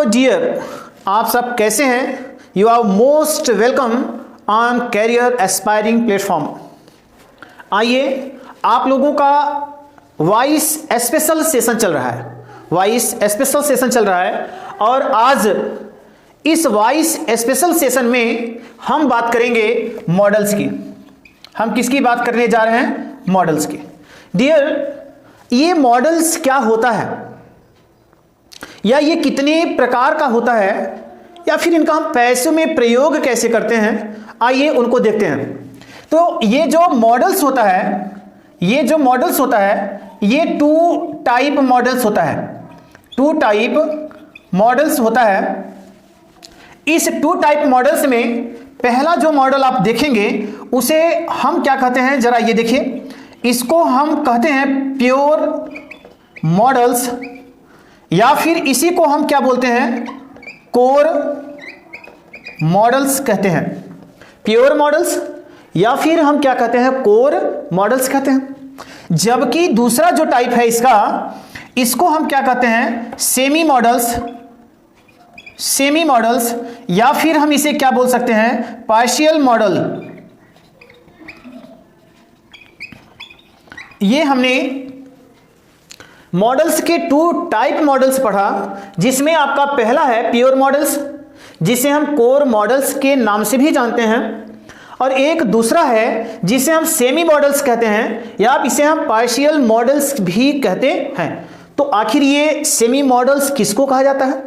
Dear, आप सब कैसे हैं? You are most welcome on career aspiring platform. आइए, आप लोगों का वॉइस स्पेशल सेशन चल रहा है, वॉइस स्पेशल सेशन चल रहा है और आज इस वॉइस स्पेशल सेशन में हम बात करेंगे मॉडल्स की। हम किसकी बात करने जा रहे हैं? मॉडल्स की। डियर, ये मॉडल्स क्या होता है, या ये कितने प्रकार का होता है, या फिर इनका हम पैसों में प्रयोग कैसे करते हैं, आइए उनको देखते हैं। तो ये जो मॉडल्स होता है, ये टू टाइप मॉडल्स होता है। टू टाइप मॉडल्स होता है। इस टू टाइप मॉडल्स में पहला जो मॉडल आप देखेंगे उसे हम क्या कहते हैं, जरा ये देखिए, इसको हम कहते हैं प्योर मॉडल्स, या फिर इसी को हम क्या बोलते हैं, कोर मॉडल्स कहते हैं। प्योर मॉडल्स या फिर हम क्या कहते हैं, कोर मॉडल्स कहते हैं। जबकि दूसरा जो टाइप है इसका, इसको हम क्या कहते हैं, सेमी मॉडल्स, या फिर हम इसे क्या बोल सकते हैं, पार्शियल मॉडल। ये हमने मॉडल्स के टू टाइप मॉडल्स पढ़ा, जिसमें आपका पहला है प्योर मॉडल्स, जिसे हम कोर मॉडल्स के नाम से भी जानते हैं, और एक दूसरा है जिसे हम सेमी मॉडल्स कहते हैं, या इसे हम पार्शियल मॉडल्स भी कहते हैं। तो आखिर ये सेमी मॉडल्स किसको कहा जाता है,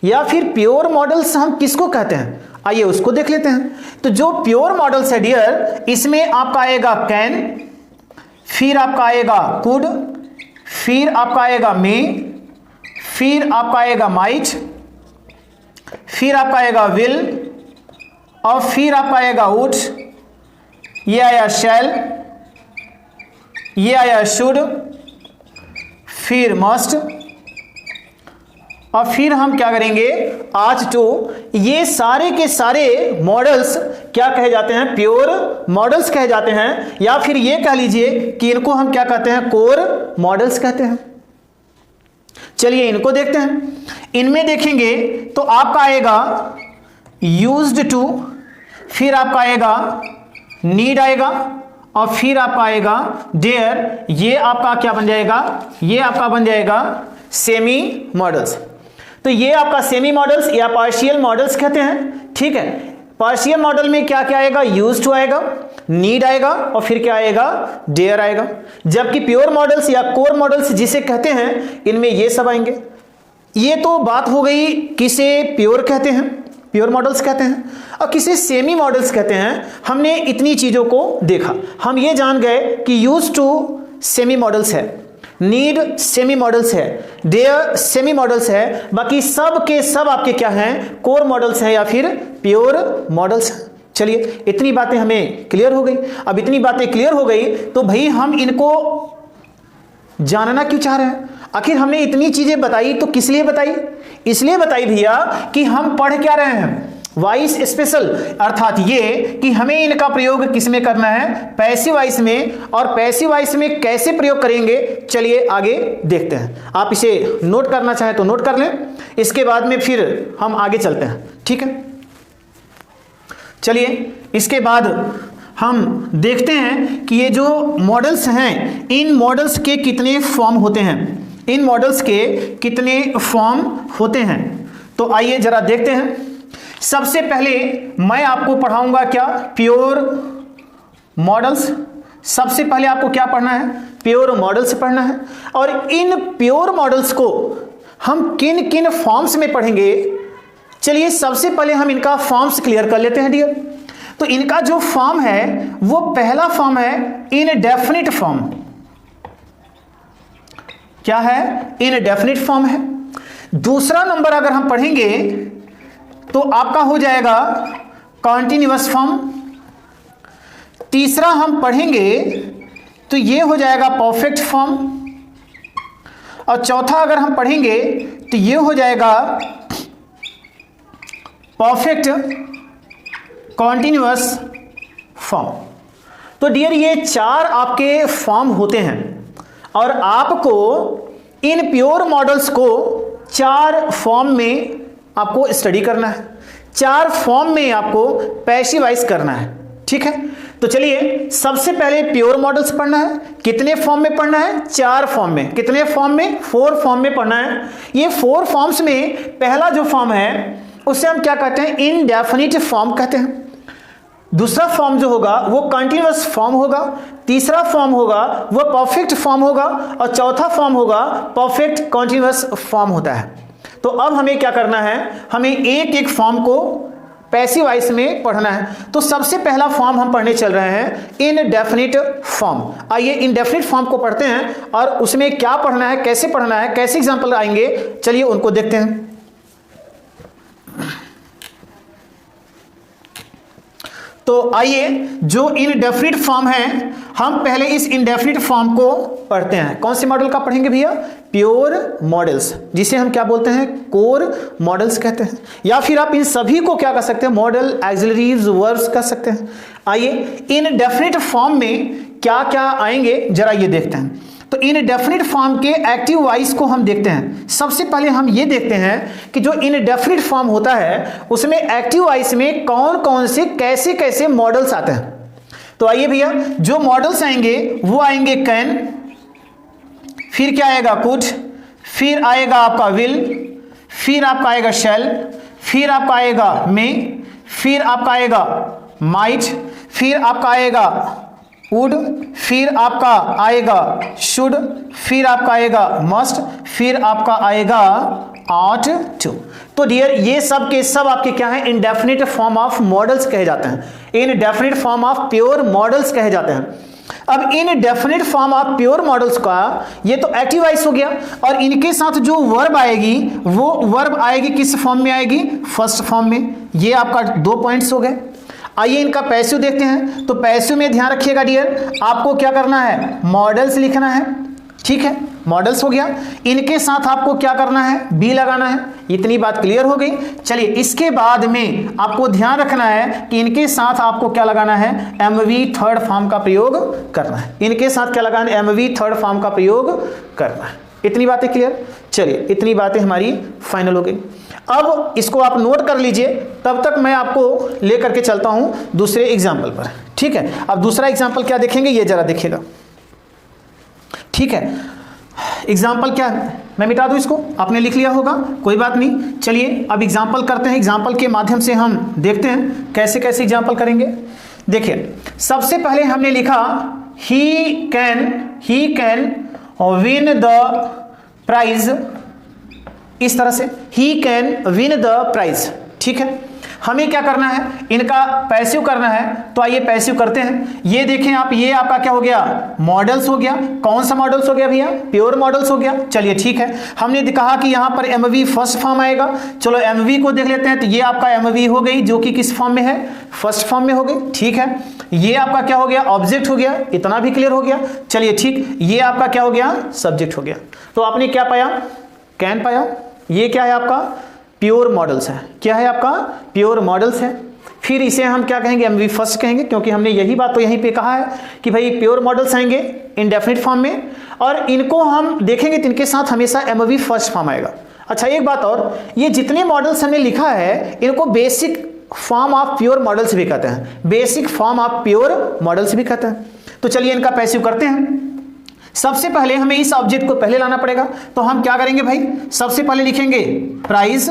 या फिर प्योर मॉडल्स हम किसको कहते हैं, आइए उसको देख लेते हैं। तो जो प्योर मॉडल्स है डियर, इसमें आपका आएगा कैन, फिर आपका आएगा कुड, फिर आपका आएगा मे, फिर आपका आएगा माइट, फिर आपका आएगा विल, और फिर आपका आएगा वुड, ये आया शैल, ये आया शुड, फिर मस्ट, और फिर हम क्या करेंगे, आज टू। ये सारे के सारे मॉडल्स क्या कहे जाते हैं, प्योर मॉडल्स कहे जाते हैं, या फिर ये कह लीजिए कि इनको हम क्या कहते हैं, कोर मॉडल्स कहते हैं। चलिए इनको देखते हैं। इनमें देखेंगे तो आपका आएगा यूज्ड टू, फिर आपका आएगा नीड आएगा, और फिर आपका आएगा डेयर। ये आपका क्या बन जाएगा, ये आपका बन जाएगा सेमी मॉडल्स। तो ये आपका सेमी मॉडल्स या पार्शियल मॉडल्स कहते हैं, ठीक है। पार्शियल मॉडल में क्या क्या आएगा, यूज्ड टू आएगा, नीड आएगा, और फिर क्या आएगा, डेयर आएगा। जबकि प्योर मॉडल्स या कोर मॉडल्स जिसे कहते हैं, इनमें ये सब आएंगे। ये तो बात हो गई किसे प्योर कहते हैं, प्योर मॉडल्स कहते हैं, और किसे सेमी मॉडल्स कहते हैं। हमने इतनी चीजों को देखा, हम ये जान गए कि यूज्ड टू सेमी मॉडल्स है, नीड सेमी मॉडल्स है, डेयर सेमी मॉडल्स है, बाकी सब के सब आपके क्या हैं, कोर मॉडल्स हैं या फिर प्योर मॉडल्स हैं। चलिए इतनी बातें हमें क्लियर हो गई। अब इतनी बातें क्लियर हो गई तो भाई हम इनको जानना क्यों चाह रहे हैं? आखिर हमने इतनी चीजें बताई तो किस लिए बताई? इसलिए बताई भैया कि हम पढ़ क्या रहे हैं, वॉइस स्पेशल, अर्थात ये कि हमें इनका प्रयोग किस में करना है, पैसिव वॉइस में। और पैसिव वॉइस में कैसे प्रयोग करेंगे, चलिए आगे देखते हैं। आप इसे नोट करना चाहें तो नोट कर लें, इसके बाद में फिर हम आगे चलते हैं, ठीक है। चलिए इसके बाद हम देखते हैं कि ये जो मॉडल्स हैं, इन मॉडल्स के कितने फॉर्म होते हैं, इन मॉडल्स के कितने फॉर्म होते हैं। तो आइए जरा देखते हैं। सबसे पहले मैं आपको पढ़ाऊंगा क्या, प्योर मॉडल्स। सबसे पहले आपको क्या पढ़ना है, प्योर मॉडल्स पढ़ना है। और इन प्योर मॉडल्स को हम किन किन फॉर्म्स में पढ़ेंगे, चलिए सबसे पहले हम इनका फॉर्म्स क्लियर कर लेते हैं डियर। तो इनका जो फॉर्म है वो पहला फॉर्म है इनडेफिनिट फॉर्म। क्या है, इनडेफिनिट फॉर्म है। दूसरा नंबर अगर हम पढ़ेंगे तो आपका हो जाएगा कॉन्टिन्यूअस फॉर्म। तीसरा हम पढ़ेंगे तो ये हो जाएगा परफेक्ट फॉर्म। और चौथा अगर हम पढ़ेंगे तो ये हो जाएगा परफेक्ट कॉन्टिन्यूअस फॉर्म। तो डियर ये चार आपके फॉर्म होते हैं, और आपको इन प्योर मॉडल्स को 4 फॉर्म में आपको स्टडी करना है, 4 फॉर्म में आपको पैसिवाइज करना है। ठीक है, तो चलिए सबसे पहले प्योर मॉडल्स पढ़ना है। कितने फॉर्म में पढ़ना है? 4 फॉर्म में। कितने फॉर्म में? 4 फॉर्म में पढ़ना है। ये 4 फॉर्म्स में पहला जो फॉर्म है उसे हम क्या कहते हैं? इनडेफिनिट फॉर्म कहते हैं। दूसरा फॉर्म जो होगा वो कंटिन्यूअस फॉर्म होगा, तीसरा फॉर्म होगा वो परफेक्ट फॉर्म होगा, और चौथा फॉर्म होगा परफेक्ट कंटिन्यूअस फॉर्म होता है। तो अब हमें क्या करना है? हमें एक एक फॉर्म को पैसिव वॉइस में पढ़ना है। तो सबसे पहला फॉर्म हम पढ़ने चल रहे हैं इनडेफिनिट फॉर्म। आइए इनडेफिनिट फॉर्म को पढ़ते हैं और उसमें क्या पढ़ना है, कैसे पढ़ना है, कैसे एग्जांपल आएंगे, चलिए उनको देखते हैं। तो आइए जो इनडेफिनिट फॉर्म है हम पहले इस इनडेफिनिट फॉर्म को पढ़ते हैं। कौन से मॉडल का पढ़ेंगे भैया? प्योर मॉडल्स, जिसे हम क्या बोलते हैं? कोर मॉडल्स कहते हैं, या फिर आप इन सभी को क्या कर सकते हैं? मॉडल ऑक्सिलरीज वर्ब्स कह सकते हैं। आइए इनडेफिनिट फॉर्म में क्या क्या आएंगे जरा ये देखते हैं। तो इनडेफिनिट फॉर्म के एक्टिव वॉइस को हम देखते हैं। सबसे पहले हम ये देखते हैं कि जो इनडेफिनिट फॉर्म होता है उसमें एक्टिव वॉइस में कौन कौन से कैसे कैसे मॉडल्स आते हैं। तो आइए भैया, जो मॉडल्स आएंगे वो आएंगे कैन, फिर क्या आएगा? कुड, फिर आएगा आपका विल, फिर आपका आएगा शैल, फिर आपका आएगा मे, फिर आपका आएगा माइट, फिर आपका आएगा वुड, फिर आपका आएगा शुड, फिर आपका आएगा मस्ट, फिर आपका आएगा ought to। तो डियर ये सब के सब आपके क्या हैं? इनडेफिनिट फॉर्म ऑफ मॉडल्स कहे जाते हैं, indefinite form of pure models कहे जाते हैं। अब indefinite form of pure models का ये तो एक्टिव वॉइस हो गया, और इनके साथ जो वर्ब आएगी वो वर्ब आएगी किस फॉर्म में आएगी? फर्स्ट फॉर्म में। ये आपका 2 पॉइंट्स हो गए। आइए इनका पैसिव देखते हैं। तो पैसिव में ध्यान रखिएगा डियर, आपको क्या करना है? मॉडल्स लिखना है। ठीक है, मॉडल्स हो गया, इनके साथ आपको क्या करना है? बी लगाना है। इतनी बात क्लियर हो गई। चलिए इसके बाद में आपको ध्यान रखना है कि इनके साथ आपको क्या लगाना है? एमवी थर्ड फॉर्म का प्रयोग करना है। इनके साथ क्या लगाना है? एमवी थर्ड फॉर्म का प्रयोग करना है। इतनी बातें क्लियर? चलिए इतनी बातें हमारी फाइनल हो गई। अब इसको आप नोट कर लीजिए, तब तक मैं आपको लेकर के चलता हूं दूसरे एग्जाम्पल पर। ठीक है, अब दूसरा एग्जाम्पल क्या देखेंगे ये जरा देखिएगा। ठीक है, एग्जाम्पल क्या है? मैं मिटा दूं इसको, आपने लिख लिया होगा, कोई बात नहीं। चलिए अब एग्जाम्पल करते हैं। एग्जाम्पल के माध्यम से हम देखते हैं कैसे कैसे एग्जाम्पल करेंगे। देखिए सबसे पहले हमने लिखा he can win the prize, इस तरह से he can win the prize. ठीक है, हमें क्या करना है? इनका पैसिव करना है। तो आइए पैसिव करते हैं। ये देखें आप, ये आपका क्या हो गया? मॉडल्स हो गया। कौन सा मॉडल्स हो गया भैया? प्योर मॉडल्स हो गया। चलिए ठीक है, हमने कहा कि यहां पर एमवी फर्स्ट फॉर्म आएगा। चलो एमवी को देख लेते हैं। तो ये आपका एमवी हो गई जो कि किस फॉर्म में है? फर्स्ट फॉर्म में हो गई। ठीक है, ये आपका क्या हो गया? ऑब्जेक्ट हो गया। इतना भी क्लियर हो गया। चलिए ठीक, ये आपका क्या हो गया? सब्जेक्ट हो गया। तो आपने क्या पाया? कैन पाया। ये क्या है? आपका प्योर मॉडल्स है। क्या है? आपका प्योर मॉडल्स है। फिर इसे हम क्या कहेंगे? एमवी फर्स्ट कहेंगे, क्योंकि हमने यही बात तो यहीं पे कहा है कि भाई प्योर मॉडल्स आएंगे इनडेफिनिट फॉर्म में, और इनको हम देखेंगे तो इनके साथ हमेशा एमवी फर्स्ट फॉर्म आएगा। अच्छा एक बात और, ये जितने मॉडल्स हमने लिखा है इनको basic form of pure models भी कहते हैं, basic form of pure models भी कहते हैं। तो चलिए इनका पैसिव करते हैं। सबसे पहले हमें इस ऑब्जेक्ट को पहले लाना पड़ेगा। तो हम क्या करेंगे भाई? सबसे पहले लिखेंगे प्राइस,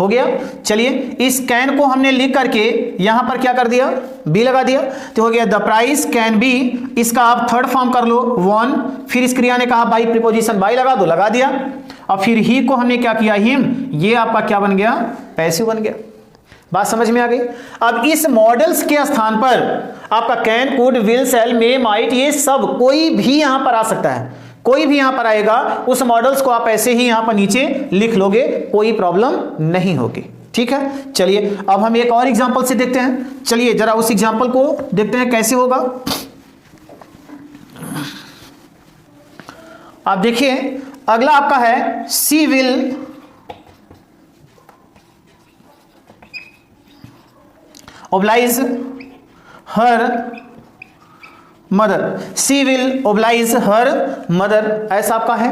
हो गया। चलिए इस कैन को हमने लिख करके यहां पर क्या कर दिया? बी लगा दिया। तो हो गया द प्राइस कैन बी। इसका आप थर्ड फॉर्म कर लो 1। फिर इस क्रिया ने कहा बाई प्रीपोजिशन बाई लगा दो, लगा दिया। और फिर ही को हमने क्या किया? हिम। ये आपका क्या बन गया? पैसिव बन गया। बात समझ में आ गई? अब इस मॉडल्स के स्थान पर आपका can, could, will, shall, may, might, ये सब कोई भी यहां पर आ सकता है। कोई भी यहां पर आएगा, उस मॉडल्स को आप ऐसे ही यहां पर नीचे लिख लोगे, कोई प्रॉब्लम नहीं होगी। ठीक है, चलिए अब हम एक और एग्जांपल से देखते हैं। चलिए जरा उस एग्जांपल को देखते हैं कैसे होगा। आप देखिए अगला आपका है she will oblige her mother। She will oblige her mother, ऐसा आपका है।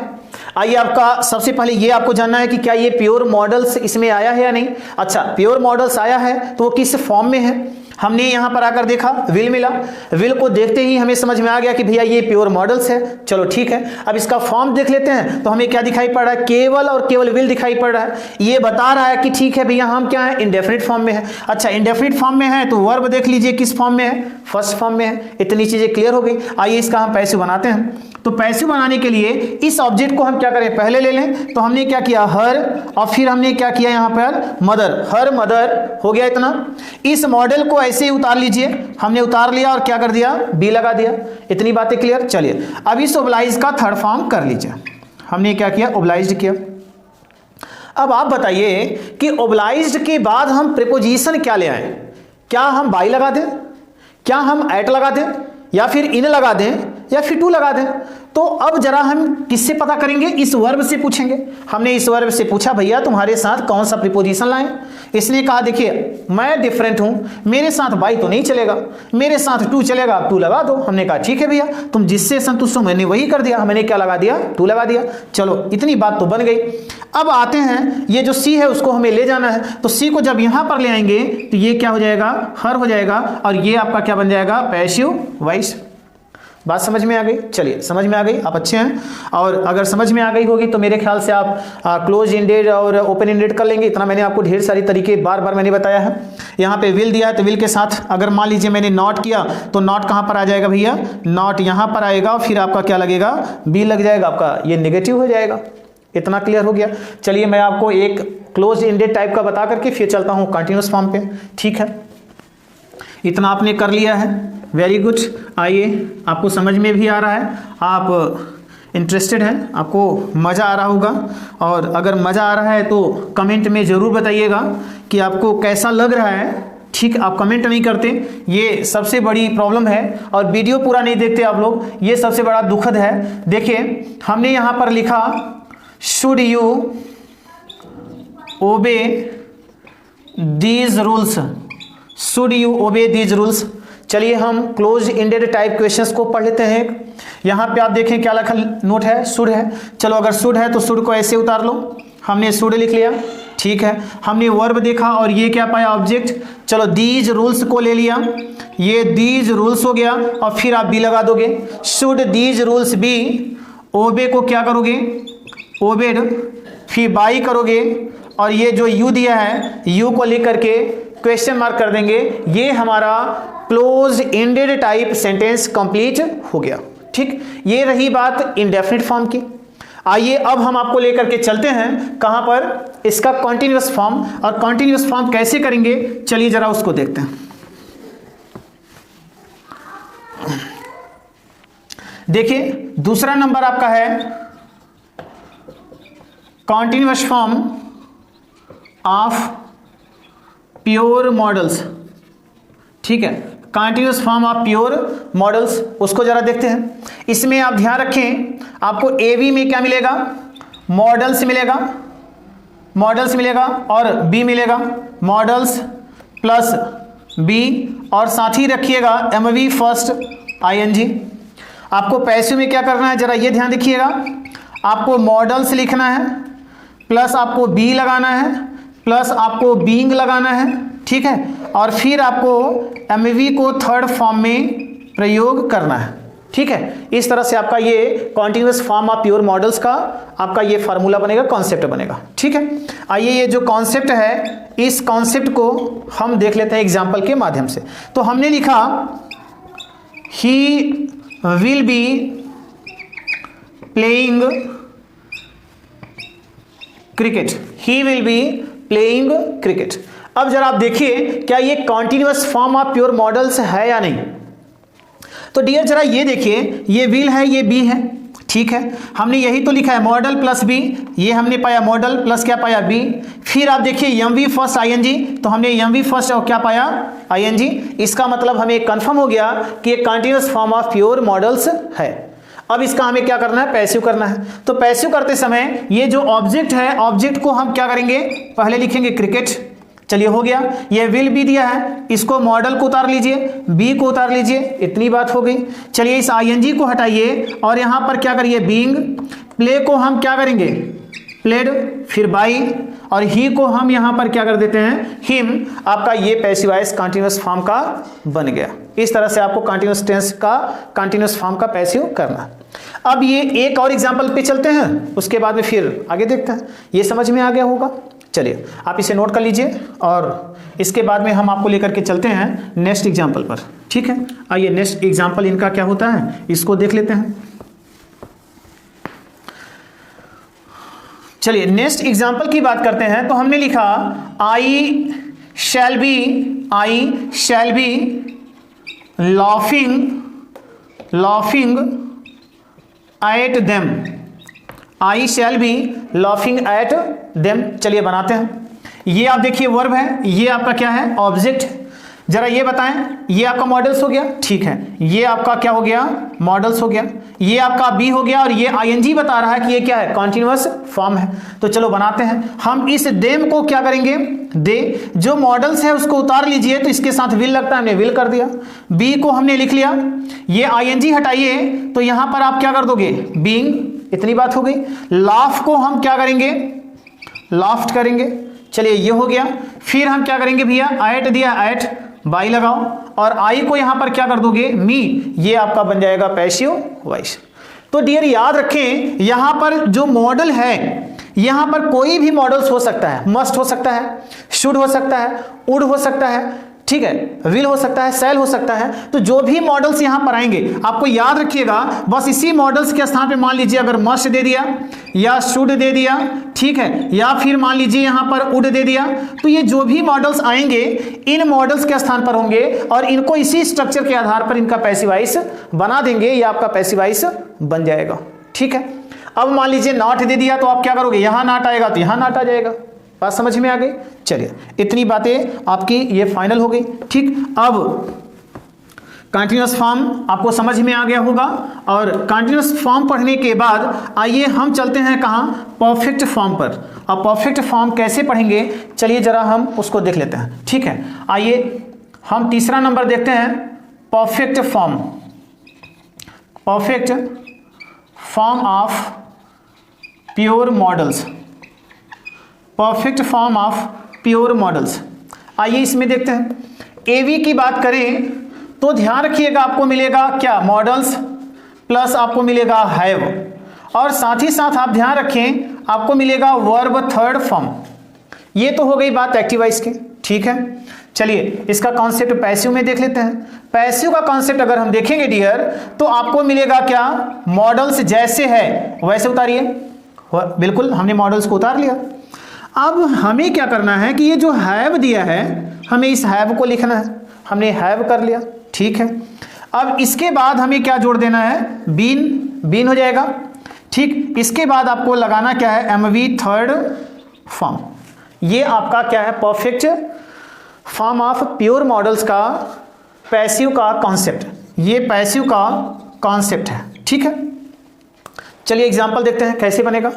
आइए, आपका सबसे पहले ये आपको जानना है कि क्या ये प्योर मॉडल्स इसमें आया है या नहीं। अच्छा, प्योर मॉडल्स आया है तो वो किस फॉर्म में है। हमने यहां पर आकर देखा विल मिला, विल को देखते ही हमें समझ में आ गया कि भैया ये प्योर मॉडल्स है। चलो ठीक है, अब इसका फॉर्म देख लेते हैं तो हमें क्या दिखाई पड़ रहा है, केवल और केवल विल दिखाई पड़ रहा है। ये बता रहा है कि ठीक है भैया हम क्या है, इंडेफिनिट फॉर्म में है। अच्छा, इंडेफिनिट फॉर्म में है तो वर्ब देख लीजिए किस फॉर्म में है, फर्स्ट फॉर्म में है। इतनी चीजें क्लियर हो गई। आइए इसका हम पैसिव बनाते हैं। तो पैसिव बनाने के लिए इस ऑब्जेक्ट को हम क्या करें, पहले ले लें। तो हमने क्या किया, हर, और फिर हमने क्या किया यहाँ पर मदर, हर मदर हो गया इतना। इस मॉडल को ऐसे ही उतार लीजिए, हमने उतार लिया और क्या कर दिया, बी लगा दिया। इतनी बातें क्लियर। चलिए अब इस ओब्लाइज का थर्ड फॉर्म कर लीजिए। हमने क्या किया, ओब्लाइज्ड किया। अब आप बताइए कि ओब्लाइज्ड के बाद हम प्रीपोजिशन क्या ले आए। क्या हम बाई लगा दें, क्या हम एट लगा दें, या फिर इन लगा दें, या फिर टू लगा दें। तो अब जरा हम किससे पता करेंगे, इस वर्ब से पूछेंगे। हमने इस वर्ब से पूछा भैया तुम्हारे साथ कौन सा प्रीपोजिशन लाएं। इसने कहा देखिए मैं डिफरेंट हूं, मेरे साथ बाई तो नहीं चलेगा, मेरे साथ टू चलेगा, आप टू लगा दो। हमने कहा ठीक है भैया, तुम जिससे संतुष्ट हो मैंने वही कर दिया। मैंने क्या लगा दिया, टू लगा दिया। चलो इतनी बात तो बन गई। अब आते हैं, ये जो सी है उसको हमें ले जाना है। तो सी को जब यहां पर ले आएंगे तो ये क्या हो जाएगा, हर हो जाएगा, और ये आपका क्या बन जाएगा, पैसिव वॉइस। बात समझ में आ गई। चलिए समझ में आ गई, आप अच्छे हैं। और अगर समझ में आ गई होगी तो मेरे ख्याल से आप क्लोज इंडेड और ओपन इंडेड कर लेंगे। इतना मैंने आपको ढेर सारी तरीके बार बार मैंने बताया है। यहाँ पे विल दिया है तो विल के साथ अगर मान लीजिए मैंने नॉट किया तो नॉट कहाँ पर आ जाएगा भैया, नॉट यहाँ पर आएगा, फिर आपका क्या लगेगा, बी लग जाएगा, आपका ये नेगेटिव हो जाएगा। इतना क्लियर हो गया। चलिए मैं आपको एक क्लोज इंडेड टाइप का बता करके फिर चलता हूँ कंटिन्यूस फॉर्म पे। ठीक है, इतना आपने कर लिया है, वेरी गुड। आइए, आपको समझ में भी आ रहा है, आप इंटरेस्टेड हैं, आपको मज़ा आ रहा होगा। और अगर मज़ा आ रहा है तो कमेंट में ज़रूर बताइएगा कि आपको कैसा लग रहा है। ठीक, आप कमेंट नहीं करते, ये सबसे बड़ी प्रॉब्लम है। और वीडियो पूरा नहीं देखते आप लोग, ये सबसे बड़ा दुखद है। देखिए हमने यहाँ पर लिखा should you obey these rules, should you obey these rules. चलिए हम क्लोज इंडेड टाइप क्वेश्चंस को पढ़ लेते हैं। यहाँ पे आप देखें क्या लिखा नोट है, शुड है। चलो अगर शुड है तो शुड को ऐसे उतार लो, हमने शुड लिख लिया। ठीक है, हमने वर्ब देखा और ये क्या पाया, ऑब्जेक्ट। चलो दीज रूल्स को ले लिया, ये दीज रूल्स हो गया, और फिर आप बी लगा दोगे, शुड दीज रूल्स बी। ओबे को क्या करोगे, ओबेड, फिर बाई करोगे, और ये जो यू दिया है यू को लिख करके क्वेश्चन मार्क कर देंगे। ये हमारा close ended type sentence complete हो गया। ठीक, ये रही बात इंडेफिनिट फॉर्म की। आइए अब हम आपको लेकर के चलते हैं कहां पर, इसका कॉन्टिन्यूअस फॉर्म। और कॉन्टिन्यूअस फॉर्म कैसे करेंगे, चलिए जरा उसको देखते हैं। देखिए दूसरा नंबर आपका है continuous form of pure models. ठीक है, continuous form of pure models, उसको जरा देखते हैं। इसमें आप ध्यान रखें, आपको एवी में क्या मिलेगा, मॉडल्स मिलेगा, मॉडल्स मिलेगा, और बी मिलेगा, मॉडल्स प्लस बी, और साथ ही रखिएगा एमवी फर्स्ट आईएनजी। आपको पैसिव में क्या करना है, जरा ये ध्यान रखिएगा, आपको मॉडल्स लिखना है, प्लस आपको बी लगाना है, प्लस आपको बीइंग लगाना है। ठीक है, और फिर आपको एमवी को थर्ड फॉर्म में प्रयोग करना है। ठीक है, इस तरह से आपका ये continuous form of pure models का आपका ये फार्मूला बनेगा, कॉन्सेप्ट बनेगा। ठीक है, आइए ये जो कॉन्सेप्ट है इस कॉन्सेप्ट को हम देख लेते हैं एग्जाम्पल के माध्यम से। तो हमने लिखा he will be playing cricket, he will be playing cricket. अब जरा आप देखिए क्या ये continuous form of pure models है या नहीं। तो डियर जरा ये देखिए, ये विल है, ये बी है। ठीक है, हमने यही तो लिखा है मॉडल प्लस बी, ये हमने पाया मॉडल प्लस क्या पाया बी। फिर आप देखिए एमवी फर्स्ट आईएनजी, तो हमने एमवी फर्स्ट और क्या पाया आईएनजी। इसका मतलब हमें कंफर्म हो गया कि ये continuous form of pure models है। अब इसका हमें क्या करना है, पैसिव करना है। तो पैसिव करते समय ये जो ऑब्जेक्ट है, ऑब्जेक्ट को हम क्या करेंगे, पहले लिखेंगे क्रिकेट। चलिए हो गया, ये विल बी दिया है, इसको मॉडल को उतार लीजिए, बी को उतार लीजिए, इतनी बात हो गई। चलिए इस आईएनजी को हटाइए और यहां पर क्या करिए बीइंग, प्ले को हम क्या करेंगे, प्लेड, फिर बाई, और ही को हम यहां पर क्या कर देते हैं, हिम। आपका ये पैसिव वॉइस कंटीन्यूअस फॉर्म का बन गया। इस तरह से आपको कंटीन्यूअस टेंस का, कंटीन्यूअस फॉर्म का पैसिव करना। अब ये एक और एग्जांपल पे चलते हैं, उसके बाद में फिर आगे देखते हैं। ये समझ में आ गया होगा। चलिए आप इसे नोट कर लीजिए और इसके बाद में हम आपको लेकर के चलते हैं नेक्स्ट एग्जाम्पल पर। ठीक है, आइए नेक्स्ट एग्जाम्पल इनका क्या होता है इसको देख लेते हैं। चलिए नेक्स्ट एग्जाम्पल की बात करते हैं। तो हमने लिखा I shall be laughing at them। I shall be laughing at them। चलिए बनाते हैं। ये आप देखिए वर्ब है, ये आपका क्या है, ऑब्जेक्ट। जरा ये बताएं, ये आपका मॉडल्स हो गया, ठीक है, ये आपका क्या हो गया, मॉडल्स हो गया, ये आपका बी हो गया, और ये आईएनजी बता रहा है कि ये क्या है, कॉन्टिन्यूअस फॉर्म है। तो चलो बनाते हैं। हम इस देम को क्या करेंगे, दे जो मॉडल्स है उसको उतार लीजिए, तो इसके साथ विल लगता है, हमने विल कर दिया। बी को हमने लिख लिया, ये आईएनजी हटाइए तो यहां पर आप क्या कर दोगे, बीइंग, इतनी बात हो गई। लाफ को हम क्या करेंगे, लाफ्ट करेंगे। चलिए ये हो गया। फिर हम क्या करेंगे भैया, एट दिया, एट, बाई लगाओ, और आई को यहां पर क्या कर दोगे, मी। ये आपका बन जाएगा पैसिव वॉइस। तो डियर याद रखें, यहां पर जो मॉडल है, यहां पर कोई भी मॉडल्स हो सकता है, मस्ट हो सकता है, शुड हो सकता है, वुड हो सकता है, ठीक है, विल हो सकता है, शैल हो सकता है। तो जो भी मॉडल्स यहां पर आएंगे आपको याद रखिएगा, बस इसी मॉडल्स के स्थान पे मान लीजिए अगर मस्ट दे दिया या शुड दे दिया, ठीक है, या फिर मान लीजिए यहां पर वुड दे दिया, तो ये जो भी मॉडल्स आएंगे इन मॉडल्स के स्थान पर होंगे और इनको इसी स्ट्रक्चर के आधार पर इनका पैसिव वॉइस बना देंगे, ये आपका पैसिव वॉइस बन जाएगा। ठीक है, अब मान लीजिए नॉट दे दिया तो आप क्या करोगे, यहां नॉट आएगा तो यहां नॉट आ जाएगा। बात समझ में आ गई। चलिए इतनी बातें आपकी ये फाइनल हो गई। ठीक, अब कंटीन्यूअस फॉर्म आपको समझ में आ गया होगा, और कंटीन्यूअस फॉर्म पढ़ने के बाद आइए हम चलते हैं कहाँ, परफेक्ट फॉर्म पर। अब परफेक्ट फॉर्म कैसे पढ़ेंगे, चलिए जरा हम उसको देख लेते हैं। ठीक है, आइए हम तीसरा नंबर देखते हैं, perfect form. Perfect form of pure models. Perfect form of pure models. आइए इसमें देखते हैं। एवी की बात करें तो ध्यान रखिएगा, आपको मिलेगा क्या, मॉडल्स प्लस आपको मिलेगा हैव, और साथ ही साथ आप ध्यान रखें आपको मिलेगा वर्ब थर्ड फॉर्म। ये तो हो गई बात एक्टिव वॉइस की। ठीक है, चलिए इसका कॉन्सेप्ट पैसिव में देख लेते हैं। पैसिव का कॉन्सेप्ट अगर हम देखेंगे डियर, तो आपको मिलेगा क्या, मॉडल्स जैसे है वैसे उतारिए। बिल्कुल, हमने मॉडल्स को उतार लिया। अब हमें क्या करना है कि ये जो हैव दिया है, हमें इस हैव को लिखना है, हमने हैव कर लिया। ठीक है, अब इसके बाद हमें क्या जोड़ देना है, बीन, बीन हो जाएगा। ठीक, इसके बाद आपको लगाना क्या है, एमवी थर्ड फॉर्म। ये आपका क्या है, perfect form of pure models का पैसिव का कॉन्सेप्ट, ये पैसिव का कॉन्सेप्ट है। ठीक है, चलिए एग्जांपल देखते हैं कैसे बनेगा।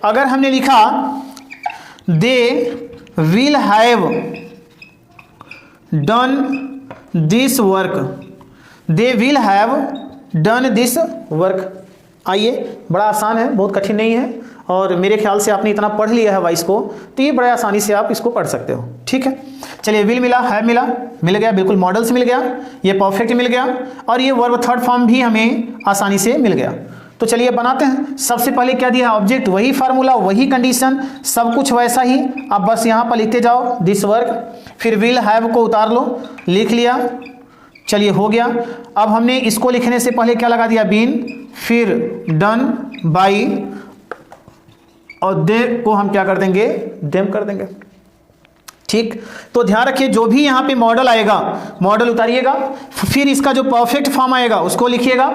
अगर हमने लिखा they will have done this work, they will have done this work. आइए, बड़ा आसान है, बहुत कठिन नहीं है, और मेरे ख्याल से आपने इतना पढ़ लिया है वॉइस को, तो ये बड़े आसानी से आप इसको पढ़ सकते हो। ठीक है, चलिए विल मिला, हैव मिला, मिल गया, बिल्कुल मॉडल्स मिल गया, ये परफेक्ट मिल गया, और ये वर्ब थर्ड फॉर्म भी हमें आसानी से मिल गया। तो चलिए बनाते हैं। सबसे पहले क्या दिया, ऑब्जेक्ट, वही फार्मूला, वही कंडीशन, सब कुछ वैसा ही। अब बस यहाँ पर लिखते जाओ दिस वर्क, फिर विल हैव को उतार लो, लिख लिया, चलिए हो गया। अब हमने इसको लिखने से पहले क्या लगा दिया, बीन, फिर डन बाई, और दे को हम क्या कर देंगे, देम कर देंगे। ठीक, तो ध्यान रखिए जो भी यहाँ पे मॉडल आएगा, मॉडल उतारिएगा, फिर इसका जो परफेक्ट फॉर्म आएगा उसको लिखिएगा,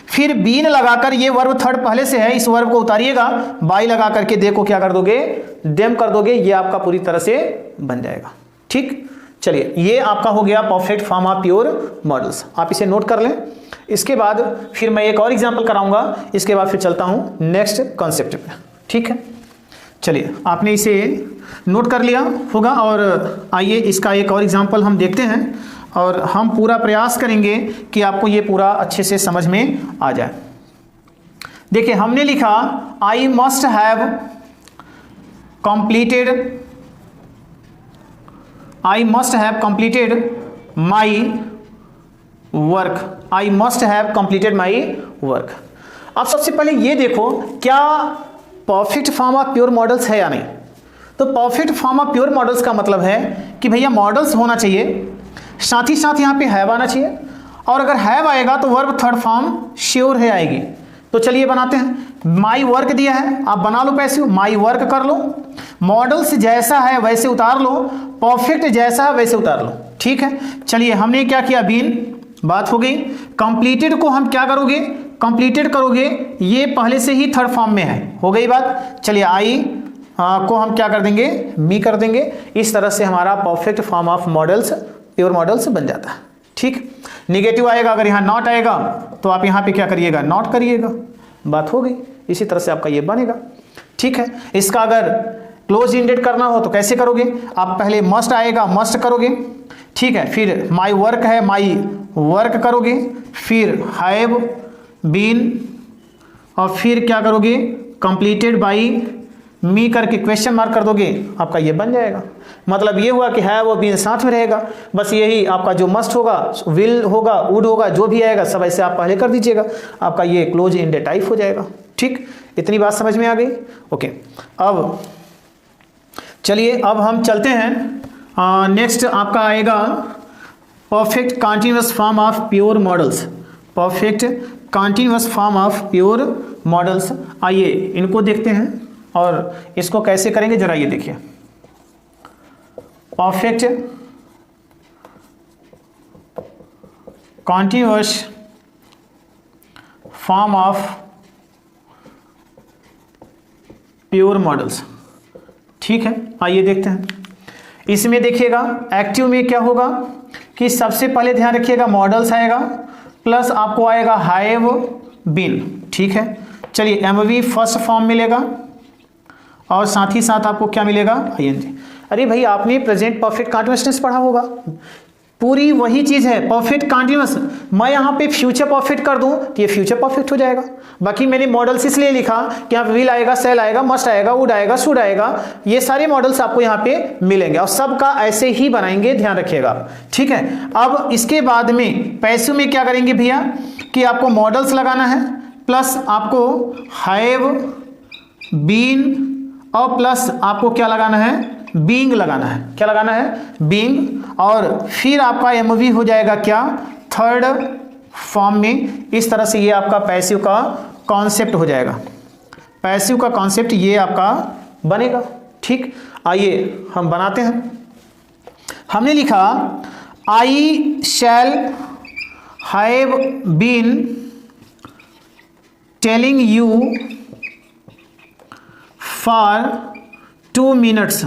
फिर बीन लगाकर, ये वर्ब थर्ड पहले से है, इस वर्ब को उतारिएगा, बाई लगा करके दे को क्या कर दोगे, देम कर दोगे, ये आपका पूरी तरह से बन जाएगा। ठीक, चलिए ये आपका हो गया perfect form of pure models. आप इसे नोट कर लें। इसके बाद फिर मैं एक और एग्जाम्पल कराऊंगा, इसके बाद फिर चलता हूँ नेक्स्ट कॉन्सेप्ट पे। ठीक है, चलिए आपने इसे नोट कर लिया होगा, और आइए इसका एक और एग्जाम्पल हम देखते हैं, और हम पूरा प्रयास करेंगे कि आपको ये पूरा अच्छे से समझ में आ जाए। देखिए हमने लिखा I must have completed my work. I must have completed my work. अब सबसे पहले ये देखो क्या perfect form of pure models है या नहीं। तो perfect form of pure models का मतलब है कि भैया मॉडल्स होना चाहिए, साथ ही साथ यहाँ पे हैव आना चाहिए, और अगर हैव आएगा तो वर्ब थर्ड फॉर्म श्योर है आएगी। तो चलिए बनाते हैं। माई वर्क दिया है, आप बना लो पैसिव, माई वर्क कर लो, मॉडल्स जैसा है वैसे उतार लो, परफेक्ट जैसा है वैसे उतार लो। ठीक है, चलिए हमने क्या किया, बीन, बात हो गई। कंप्लीटेड को हम क्या करोगे, कंप्लीटेड करोगे, ये पहले से ही थर्ड फॉर्म में है, हो गई बात। चलिए आई को हम क्या कर देंगे, मी कर देंगे। इस तरह से हमारा perfect form of models, pure models बन जाता है। ठीक, नेगेटिव आएगा, अगर यहाँ नॉट आएगा तो आप यहाँ पे क्या करिएगा, नॉट करिएगा, बात हो गई। इसी तरह से आपका ये बनेगा। ठीक है, इसका अगर क्लोज इंडेड करना हो तो कैसे करोगे, आप पहले मस्ट आएगा, मस्ट करोगे, ठीक है, फिर माई वर्क है, माई वर्क करोगे, फिर हैव बीन, और फिर क्या करोगे, कंप्लीटेड बाई मी करके क्वेश्चन मार्क कर दोगे, आपका ये बन जाएगा। मतलब ये हुआ कि है वो बीन साथ में रहेगा, बस यही आपका जो मस्ट होगा, विल होगा, वुड होगा, जो भी आएगा सब ऐसे आप पहले कर दीजिएगा, आपका ये क्लोज इंडेड टाइप हो जाएगा। ठीक, इतनी बात समझ में आ गई। ओके, अब चलिए अब हम चलते हैं। नेक्स्ट आपका आएगा perfect continuous form of pure models. Perfect continuous form of pure models, आइए इनको देखते हैं और इसको कैसे करेंगे जरा ये देखिए। Perfect continuous form of pure models, ठीक है, आइए देखते हैं। इसमें देखिएगा एक्टिव में क्या होगा कि सबसे पहले ध्यान रखिएगा मॉडल्स आएगा, प्लस आपको आएगा हैव बीन। ठीक है, चलिए एमवी फर्स्ट फॉर्म मिलेगा, और साथ ही साथ आपको क्या मिलेगा, आईएनजी। अरे भाई आपने प्रेजेंट परफेक्ट कंटीन्यूअस पढ़ा होगा, पूरी वही चीज है परफेक्ट कंटीन्यूअस। मैं यहाँ पे फ्यूचर परफेक्ट कर दूं तो ये फ्यूचर परफेक्ट हो जाएगा। बाकी मैंने मॉडल्स इसलिए लिखा कि यहाँ विल आएगा, सेल आएगा, मस्ट आएगा, वुड आएगा, शुड आएगा, ये सारे मॉडल्स आपको यहाँ पे मिलेंगे और सबका ऐसे ही बनाएंगे, ध्यान रखिएगा। ठीक है, अब इसके बाद में पैसिव में क्या करेंगे भैया कि आपको मॉडल्स लगाना है, प्लस आपको हैव बीन, और प्लस आपको क्या लगाना है, बीइंग लगाना है। क्या लगाना है, बीइंग, और फिर आपका एमवी हो जाएगा क्या, थर्ड फॉर्म में। इस तरह से ये आपका पैसिव का कॉन्सेप्ट हो जाएगा, पैसिव का कॉन्सेप्ट ये आपका बनेगा। ठीक, आइए हम बनाते हैं। हमने लिखा I shall have been telling you for 2 minutes।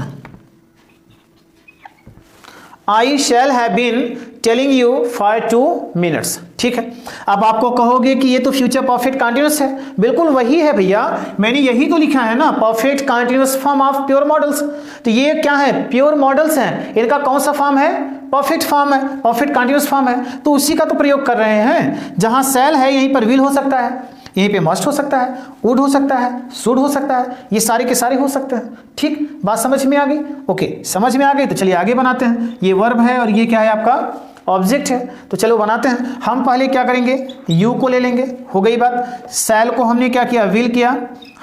I shall have been telling you for 2 minutes। ठीक है, अब आपको कहोगे कि ये तो फ्यूचर परफेक्ट कंटीन्यूअस है, बिल्कुल वही है भैया, मैंने यही तो लिखा है ना, perfect continuous form of pure models. तो ये क्या है, प्योर मॉडल्स हैं, इनका कौन सा फॉर्म है, परफेक्ट फॉर्म है, परफेक्ट कंटीन्यूअस फॉर्म है, तो उसी का तो प्रयोग कर रहे हैं। जहां सेल है यहीं पर विल हो सकता है, यहीं पे मस्ट हो सकता है, वुड हो सकता है, शुड हो सकता है, ये सारे के सारे हो सकते हैं। ठीक, बात समझ में आ गई। ओके, समझ में आ गई तो चलिए आगे बनाते हैं। ये वर्ब है और ये क्या है आपका ऑब्जेक्ट है, तो चलो बनाते हैं। हम पहले क्या करेंगे, यू को ले लेंगे, हो गई बात। सेल को हमने क्या किया, विल किया,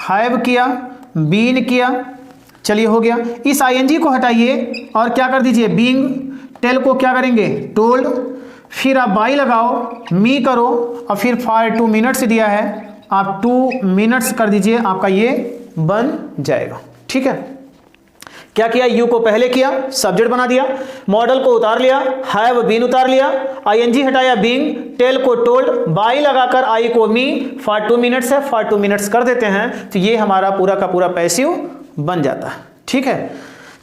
हैव किया, बीन किया, चलिए हो गया। इस आईएनजी को हटाइए और क्या कर दीजिए, बीइंग, टेल को क्या करेंगे, टोल्ड, फिर आप बाई लगाओ, मी करो, और फिर फॉर 2 minutes दिया है, आप 2 minutes कर दीजिए, आपका ये बन जाएगा। ठीक है, क्या किया, यू को पहले किया, सब्जेक्ट बना दिया, मॉडल को उतार लिया, हैव बीन उतार लिया, आईएनजी हटाया, बीइंग, टेल को टोल्ड, बाई लगाकर आई को मी, फॉर 2 minutes है, फॉर 2 minutes कर देते हैं, तो ये हमारा पूरा का पूरा पैसिव बन जाता है। ठीक है,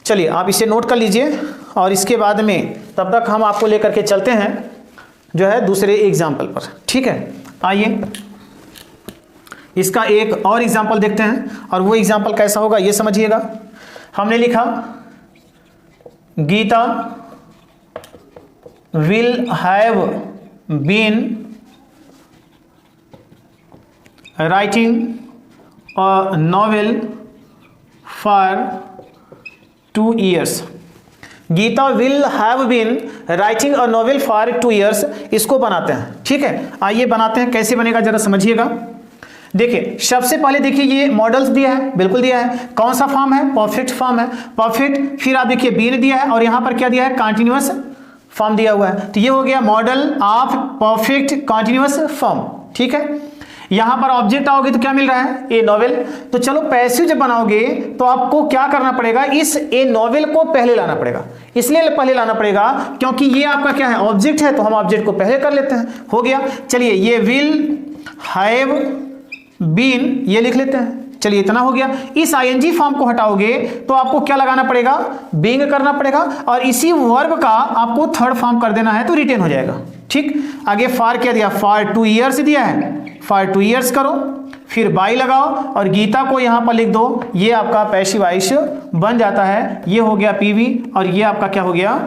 चलिए आप इसे नोट कर लीजिए, और इसके बाद में तब तक हम आपको लेकर के चलते हैं जो है दूसरे एग्जाम्पल पर। ठीक है, आइए इसका एक और एग्जाम्पल देखते हैं, और वो एग्जाम्पल कैसा होगा ये समझिएगा। हमने लिखा Geeta will have been writing a novel for 2 years। Geeta will have been writing a novel for 2 years। इसको बनाते हैं, ठीक है। आइए बनाते हैं, कैसे बनेगा जरा समझिएगा। देखिए सबसे पहले देखिए ये मॉडल्स दिया है, बिल्कुल दिया है। कौन सा फॉर्म है? परफेक्ट फॉर्म है, परफेक्ट। फिर आप देखिए बीन दिया है और यहां पर क्या दिया है? कंटीन्यूअस फॉर्म दिया हुआ है। तो ये हो गया model of perfect continuous form, ठीक है। यहां पर ऑब्जेक्ट आओगे तो क्या मिल रहा है? ए नॉवेल। तो चलो पैसिव जब बनाओगे तो आपको क्या करना पड़ेगा? इस ए नॉवेल को पहले लाना पड़ेगा। इसलिए पहले लाना पड़ेगा क्योंकि ये आपका क्या है? ऑब्जेक्ट है, तो हम ऑब्जेक्ट को पहले कर लेते हैं। हो गया। चलिए ये विल हैव बीन ये लिख लेते हैं। चलिए इतना हो गया। इस आईएनजी फॉर्म को हटाओगे तो आपको क्या लगाना पड़ेगा? बीइंग करना पड़ेगा और इसी वर्ब का आपको थर्ड फॉर्म कर देना है तो रिटेन हो जाएगा, ठीक। आगे फॉर क्या दिया? फॉर 2 years दिया है, फॉर 2 years करो, फिर बाई लगाओ और गीता को यहां पर लिख दो। ये आपका पैसिव वॉइस बन जाता है। ये हो गया पीवी और ये आपका क्या हो गया?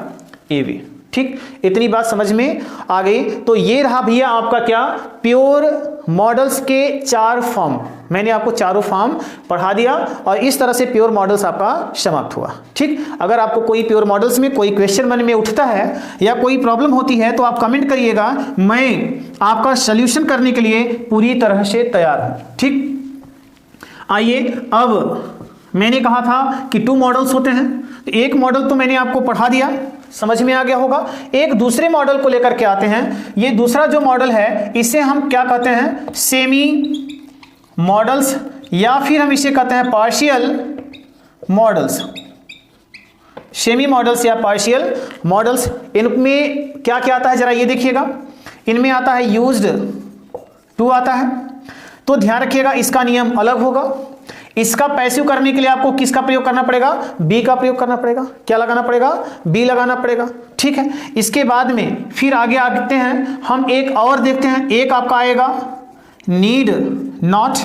एवी, ठीक। इतनी बात समझ में आ गई। तो ये रहा भैया आपका क्या? प्योर मॉडल्स के 4 फॉर्म। मैंने आपको चारों फॉर्म पढ़ा दिया और इस तरह से प्योर मॉडल्स आपका समाप्त हुआ, ठीक। अगर आपको कोई प्योर मॉडल्स में कोई क्वेश्चन मन में उठता है या कोई प्रॉब्लम होती है तो आप कमेंट करिएगा, मैं आपका सॉल्यूशन करने के लिए पूरी तरह से तैयार हूं, ठीक। आइए, अब मैंने कहा था कि 2 मॉडल्स होते हैं। तो एक मॉडल तो मैंने आपको पढ़ा दिया, समझ में आ गया होगा। एक दूसरे मॉडल को लेकर के आते हैं। ये दूसरा जो मॉडल है इसे हम क्या कहते हैं? सेमी मॉडल्स या फिर हम इसे कहते हैं पार्शियल मॉडल्स। सेमी मॉडल्स या पार्शियल मॉडल्स, इनमें क्या क्या आता है जरा ये देखिएगा। इनमें आता है यूज्ड टू आता है। तो ध्यान रखिएगा इसका नियम अलग होगा। इसका पैसिव करने के लिए आपको किसका प्रयोग करना पड़ेगा? बी का प्रयोग करना पड़ेगा। क्या लगाना पड़ेगा? बी लगाना पड़ेगा, ठीक है। इसके बाद में फिर आगे आते हैं हम, एक और देखते हैं। एक आपका आएगा नीड नॉट,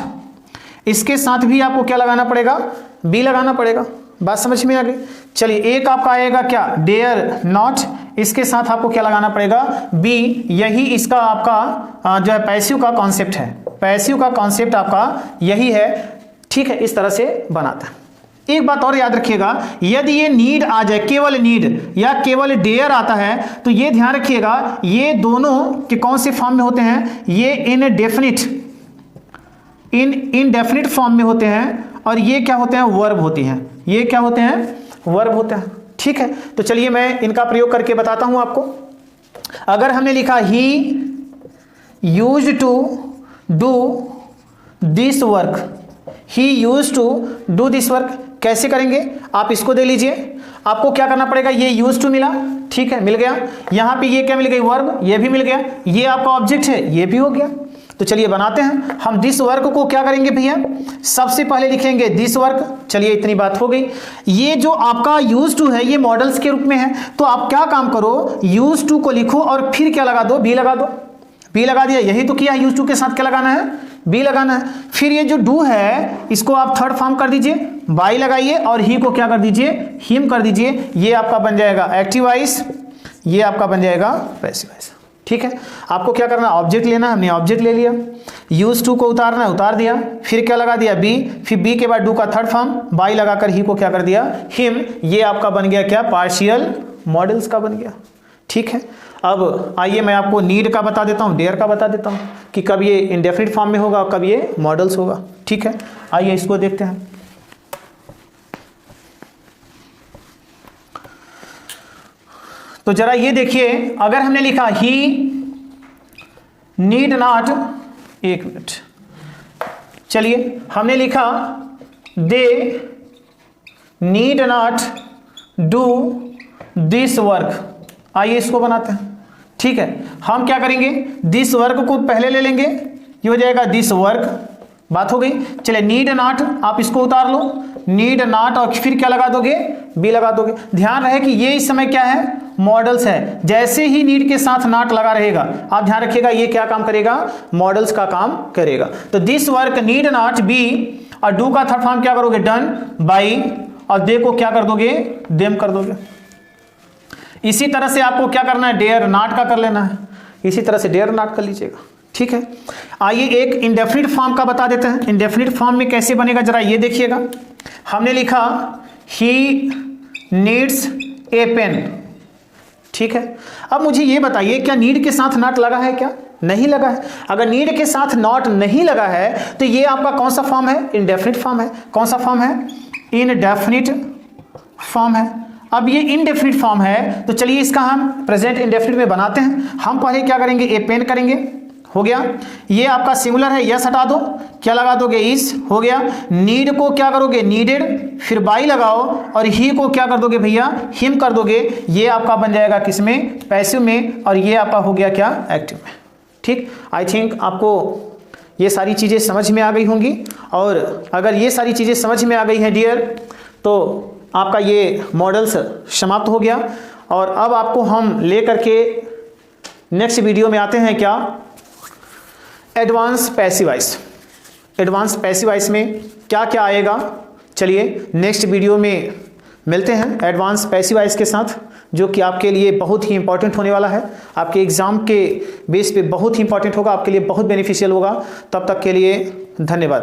इसके साथ भी आपको क्या लगाना पड़ेगा? बी लगाना पड़ेगा। बात समझ में आ गई। चलिए एक आपका आएगा क्या? डेयर नॉट, इसके साथ आपको क्या लगाना पड़ेगा? बी। यही इसका आपका जो है पैसिव का कॉन्सेप्ट है। पैसिव का कॉन्सेप्ट आपका यही है, ठीक है। इस तरह से बनाता है। एक बात और याद रखिएगा, यदि ये नीड आ जाए, केवल नीड या केवल डेयर आता है, तो ये ध्यान रखिएगा ये दोनों के कौन से फॉर्म में होते हैं? ये इनडेफिनिट फॉर्म में होते हैं और ये क्या होते हैं? वर्ब होती हैं। ये क्या होते हैं? वर्ब होते हैं, ठीक है। तो चलिए मैं इनका प्रयोग करके बताता हूं आपको। अगर हमने लिखा he used to do this work, he used to do this work, कैसे करेंगे? आप इसको दे लीजिए। आपको क्या करना पड़ेगा? ये यूज्ड टू मिला, ठीक है, मिल गया। यहां पे ये क्या मिल गई? वर्ब, ये भी मिल गया। ये आपका ऑब्जेक्ट है, ये भी हो गया। तो चलिए बनाते हैं हम। दिस वर्क को क्या करेंगे भैया? सबसे पहले लिखेंगे दिस वर्क। चलिए इतनी बात हो गई। ये जो आपका यूज टू है ये मॉडल्स के रूप में है, तो आप क्या काम करो? यूज टू को लिखो और फिर क्या लगा दो? बी लगा दो। बी लगा दिया, यही तो किया। यूज टू के साथ क्या लगाना है? बी लगाना है। फिर ये जो डू है इसको आप थर्ड फॉर्म कर दीजिए, बाई लगाइए और ही को क्या कर दीजिए? हिम कर दीजिए। ये आपका बन जाएगा एक्टिव वॉइस, ये आपका बन जाएगा पैसिव वॉइस, ठीक है। आपको क्या करना? ऑब्जेक्ट लेना, हमने ऑब्जेक्ट ले लिया। यूज टू को उतारना है, उतार दिया। फिर क्या लगा दिया? बी। फिर बी के बाद डू का थर्ड फॉर्म, बाई लगाकर ही को क्या कर दिया? हिम। ये आपका बन गया क्या? पार्शियल मॉडल्स का बन गया, ठीक है। अब आइए मैं आपको नीड का बता देता हूं, डेयर का बता देता हूं कि कब ये इंडेफिनिट फॉर्म में होगा और कब ये मॉडल्स होगा, ठीक है। आइए इसको देखते हैं। तो जरा ये देखिए, अगर हमने लिखा ही नीड नॉट, एक मिनट, चलिए हमने लिखा they need not do this work. आइए इसको बनाते हैं, ठीक है। हम क्या करेंगे? दिस वर्क को पहले ले लेंगे, ये हो जाएगा दिस वर्क। बात हो गई। चलिए नीड नॉट, आप इसको उतार लो, नीड नॉट, और फिर क्या लगा दोगे? बी लगा दोगे। ध्यान रहे कि ये इस समय क्या है? मॉडल्स है। जैसे ही नीड के साथ नॉट लगा रहेगा, आप ध्यान रखिएगा ये क्या काम करेगा? मॉडल्स का काम करेगा। तो this work need not be, और डू का थर्ड फॉर्म क्या करोगे? डन बाई, और दे को क्या कर दोगे? देम कर दोगे। इसी तरह से आपको क्या करना है? डेयर नॉट का कर लेना है। इसी तरह से डेयर नॉट कर लीजिएगा, ठीक है। आइए एक इंडेफिनिट फॉर्म का बता देते हैं। इंडेफिनिट फॉर्म में कैसे बनेगा जरा ये देखिएगा। हमने लिखा ही नीड्स ए पेन, ठीक है। अब मुझे ये बताइए क्या नीड के साथ नॉट लगा है क्या? नहीं लगा है। अगर नीड के साथ नॉट नहीं लगा है तो ये आपका कौन सा फॉर्म है? इंडेफिनिट फॉर्म है। कौन सा फॉर्म है? इनडेफिनिट फॉर्म है। अब ये इनडेफिनिट फॉर्म है तो चलिए इसका हम प्रेजेंट इंडेफिनिट में बनाते हैं। हम पहले क्या करेंगे? ए पेन करेंगे, हो गया। ये आपका सिंगुलर है, यस हटा दो, क्या लगा दोगे? इस, हो गया। नीड को क्या करोगे? नीडेड, फिर बाई लगाओ और ही को क्या कर दोगे भैया? हिम कर दोगे। ये आपका बन जाएगा किसमें? पैसिव में, और ये आपका हो गया क्या? एक्टिव में। ठीक, आई थिंक आपको ये सारी चीज़ें समझ में आ गई होंगी। और अगर ये सारी चीज़ें समझ में आ गई हैं डियर, तो आपका ये मॉडल्स समाप्त हो गया। और अब आपको हम ले करके नेक्स्ट वीडियो में आते हैं क्या? Advance passive voice. Advance passive voice में क्या क्या आएगा, चलिए नेक्स्ट वीडियो में मिलते हैं एडवांस पैसिव वॉइस के साथ, जो कि आपके लिए बहुत ही इंपॉर्टेंट होने वाला है। आपके एग्जाम के बेस पे बहुत ही इंपॉर्टेंट होगा, आपके लिए बहुत बेनिफिशियल होगा। तब तक के लिए धन्यवाद।